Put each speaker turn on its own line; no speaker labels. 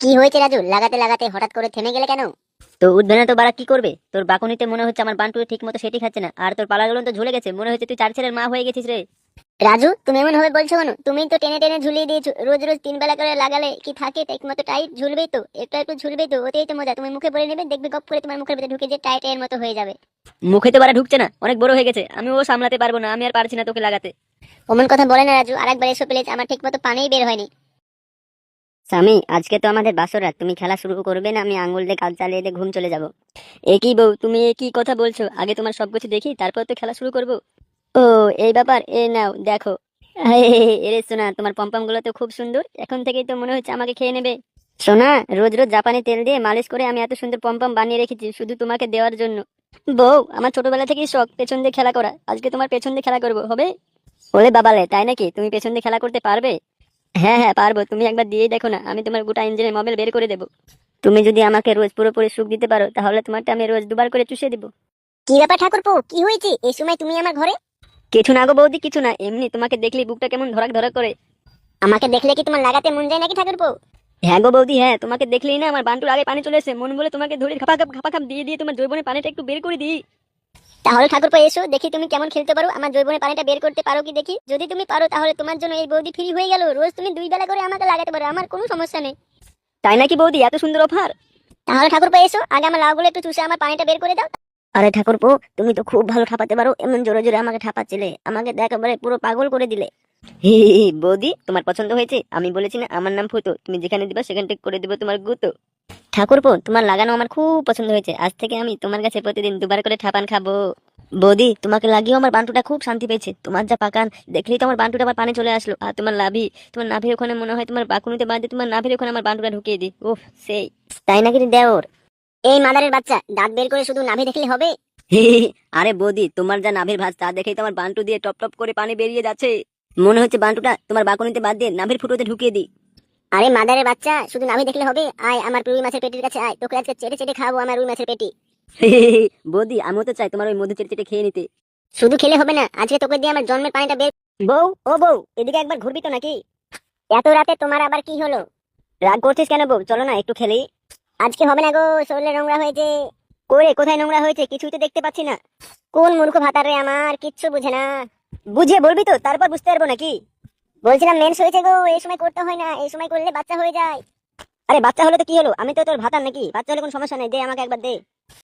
কি হয়েছে রাজু? লাগাতে লাগাতে হঠাৎ করে থেমে গেলে কেন?
তো উঠবে না তো বাড়া কি করবে? তোর বাকুনিতে মনে হচ্ছে আমার বান্টু ঠিক মতো সেটি খাচ্ছে না, আর তোর পালাগুলো তো ঝুলে গেছে, মনে হচ্ছে তুই চার ছেলের মা হয়ে গেছিস রে।
রাজু, তুমি এমন ভাবে বলছো কেন? তুমি তো টেনে টেনে ঝুলিয়ে দিয়েছো। রোজ রোজ 3 বেলা করে লাগালে কি থাকে? ঠিক মতো টাইট ঝুলবেই তো, একটু একটু ঝুলবেই তো, ওতেই তো মজা। তুমি মুখে ভরে নেবে, দেখবে গপ করে তোমার মুখের ভিতরে ঢুকে যে টাইট এর মতো হয়ে যাবে।
মুখে তো বাড়া ঢুকছে না, অনেক বড় হয়ে গেছে, আমি ও সামলাতে পারবো না, আমি আর পারছি না তোকে লাগাতে।
অমন কথা বলে না রাজু, আরেকবার এসো প্লিজ। আমার ঠিক মতো পানিই বের হয়নি।
স্বামী, আজকে তো আমাদের বাসর রাত, তুমি খেলা শুরু করবে না? আমি আঙ্গুল দিয়ে কাজ চালিয়ে দিয়ে ঘুম চলে যাব। একই বউ, তুমি একই কথা বলছো? আগে তোমার সবকিছু দেখি, তারপর তো খেলা শুরু করব। ও, এই ব্যাপার, এ নাও দেখো। এরে সোনা, তোমার পম্পম গুলো তো খুব সুন্দর, এখন থেকেই তো মনে হচ্ছে আমাকে খেয়ে নেবে। সোনা, রোজ রোজ জাপানি তেল দিয়ে মালিশ করে আমি এত সুন্দর পম্পম বানিয়ে রেখেছি শুধু তোমাকে দেওয়ার জন্য। বউ, আমার ছোটবেলা থেকেই শখ পেছন দিয়ে খেলা করা, আজকে তোমার পেছন দিয়ে খেলা করবো, হবে? ওলে বাবালে, তাই নাকি? তুমি পেছন দিয়ে খেলা করতে পারবে? হ্যাঁ হ্যাঁ পারবো, তুমি একবার দিয়েই দেখো না, আমি তোমার গোটা ইঞ্জিনের মোবাইল বের করে দেবো। তুমি যদি আমাকে রোজ পুরোপুরি সুখ দিতে পারো, তাহলে তোমারটা আমি রোজ দুবার করে চুষে দিব।
কি ব্যাপার ঠাকুরপো? কি হয়েছে এই সময় তুমি আমার ঘরে?
কিছু না গো বৌদি, কিছু না, এমনি তোমাকে দেখলেই বুকটা কেমন ধরাক ধরাক করে।
আমাকে দেখলে কি তোমার লাগাতে মন যায় নাকি ঠাকুরপো?
হ্যাঁ গো বৌদি, হ্যাঁ, তোমাকে দেখলেই না আমার বান্টুর আগে পানি চলে এসে, মন বলে তোমাকে ধরে খাপা খাপ দিয়ে দিয়ে তোমার জৈবনের পানিটা একটু বের করে দিই।
তাহলে ঠাকুরপো এসো, দেখি তুমি কেমন খেলতে পারো। আমার জৈবনের পানিটা বের করতে পারো কি দেখি। যদি তুমি পারো তাহলে তোমার জন্য এই বৌদি ফ্রি হয়ে গেল। রোজ তুমি 2 বেলা করে আমাকে লাগাতে পারো, আমার কোনো সমস্যা নেই।
তাই নাকি বৌদি? এত সুন্দর অফার?
তাহলে ঠাকুরপো এসো, আগে আমার লাউগুলো একটু চুষে আমার পানিটা বের করে দাও।
আরে ঠাকুরপো, তুমি তো খুব ভালো ঠাপাতে পারো, এমন জোরে জোরে আমাকে ঠাপাচ্ছিলে, আমাকে তো একেবারে পুরো পাগল করে দিলে। হি হি হি, বৌদি তোমার পছন্দ হয়েছে? আমি বলেছি না আমার নাম ফুতো, তুমি যেখানে দিবা সেখান থেকে করে দিবো তোমার গুতো। ঠাকুরপো, তোমার লাগানো আমার খুব পছন্দ হয়েছে, আজ থেকে আমি তোমার কাছে প্রতিদিন দুবার করে ঠাপান খাবো। বৌদি, তোমাকে লাগিয়েও আমার বান্টুটা খুব শান্তি পেয়েছে, তোমার যা পাকান, দেখলেই তো আমার বান্টুটা আবার পানি চলে আসলো। আর তোমার লাভি, তোমার নাভির ওখানে মনে হয় তোমার বাকুনিতে বাদ দিয়ে তোমার নাভির ওখানে আমার বান্টুটা ঢুকিয়ে দিই। ওহ সেই। তাই নাকি রে দেওর?
এই মাদারের বাচ্চা, দাঁত বের করে শুধু নাভি দেখলে হবে?
হি হি হি। আরে বৌদি, তোমার যা নাভির ভাঁজ তা দেখেই তো আমার বান্টু দিয়ে টপ টপ করে পানি বেরিয়ে যাচ্ছে, মনে হচ্ছে বান্টুটা তোমার বাকুনিতে বাদ দিয়ে নাভির ফুটোতে ঢুকিয়ে দিই।
আরে মাদারের বাচ্চা, শুধু নাভি দেখলে হবে? আয় আমার রুই মাছের পেটির কাছে আয়, তোকে আজকে চেটে চেটে খাবো আমার রুই মাছের পেটি।
হি হি হি। বৌদি, আমিও তো চাই তোমার ওই মধু চেটে চেটে খেয়ে নিতে।
শুধু খেলে হবে না, আজকে তোকে দিয়ে আমার জন্মের পানিটা বের।
বউ, ও বউ, এদিকে একবার ঘুরবি তো নাকি?
এত রাতে তোমার আবার কি হলো?
রাগ করছিস কেন বউ? চলো না একটু খেলি।
আজকে হবে না গো, শরীরে নোংরা হয়েছে।
করে কোথায় নোংরা হয়েছে? কিছুই তো দেখতে পাচ্ছি না।
কোন মূর্খ ভাতারে আমার কিচ্ছু বুঝে না।
বুঝিয়ে বলবি তো, তারপর বুঝতে পারবো নাকি?
বলছিলাম মেন্স হয়েছে গো, এই সময় করতে হয় না, এই সময় করলে বাচ্চা হয়ে যায়।
আরে বাচ্চা হলে তো কি হলো, আমি তো তোর ভাতার নাকি? বাচ্চা হলে কোনো সমস্যা নেই, দে আমাকে একবার দে।